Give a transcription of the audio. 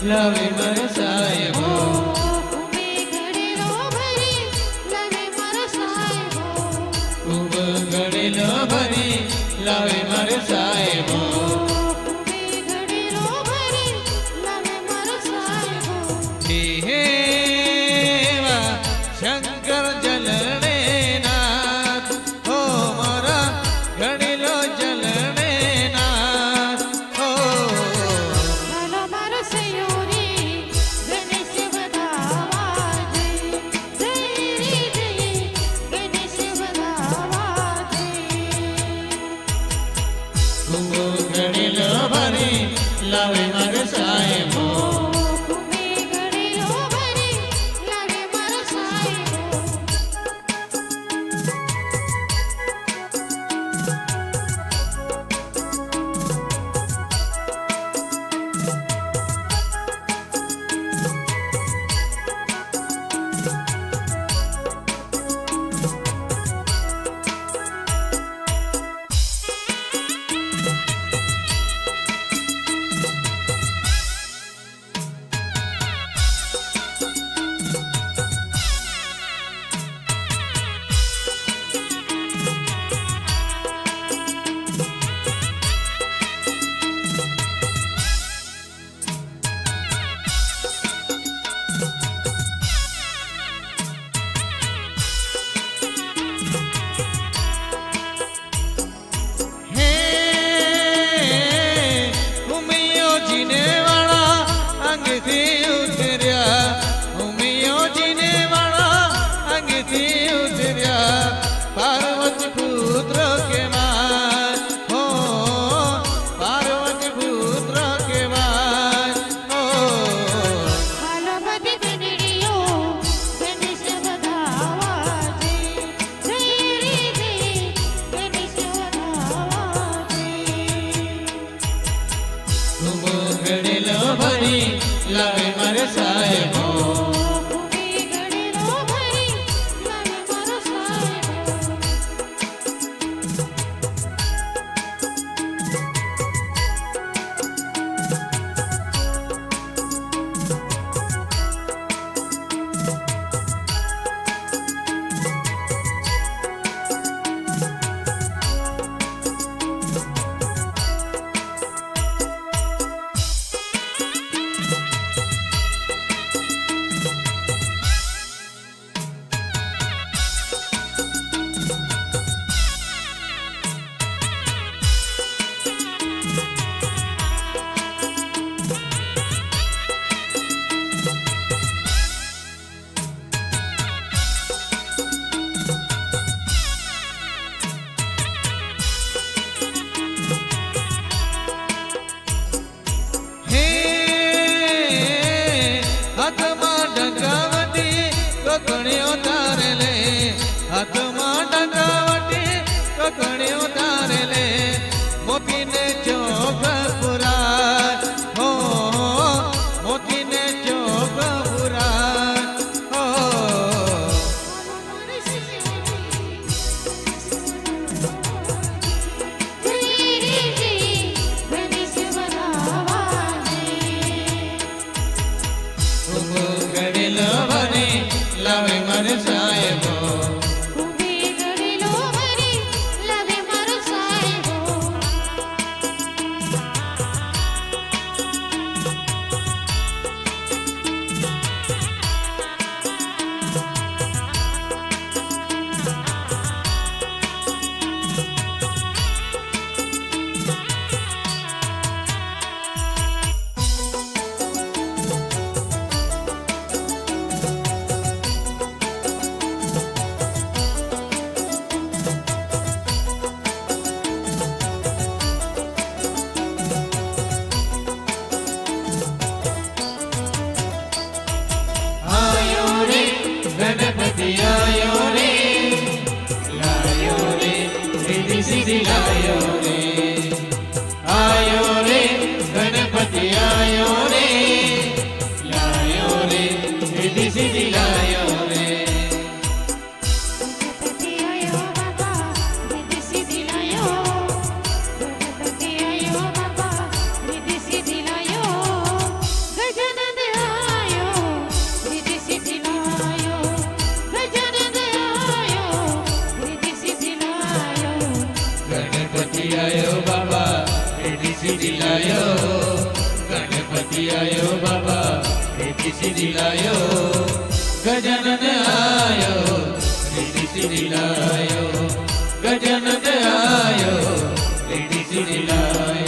લાવે મારો સાહેબો. ખૂબ ઘડેલો ભરી લાવે મારો સાહેબો. દેવા શંકર જલણે નાથ હો મારા ઘડેલો જલણે નાથ હો. ખૂબ ઘડેલો ભરી લાવે મારો સાહેબો. पार्वती पुत्र के माय हो पार्वती पुत्र के माय हो. ખૂબ ઘડેલો ભરી લાવે મારે સાહેબો. હાથમાં ડંકાવટી કકણીઓ તારે લે હાથમાં ડંકાવટી કકણીઓ તારે લે મોતીને ચોક પુરાય હો મોતીને ચોક પુરાય હો. ખૂબ ઘડેલો ભરી લાવે મારે સાહેબો. गणपति आयो रे लायो रे रिद्धि सिद्धि लायो रे आयो रे गणपति आयो रे लायो रे रिद्धि सिद्धि लायो रे. गणपति आयो बाबा रिद्धि सिद्धि लायो गणपति आयो बाबा रिद्धि सिद्धि लायो गजन લાયો ગણપતિ આયો બાબા રીતિ સીધી લાયો ગજાનંદ આયો રીતિ સીધી લાયો ગજાનંદ આયો રીતિ સીધી લાયો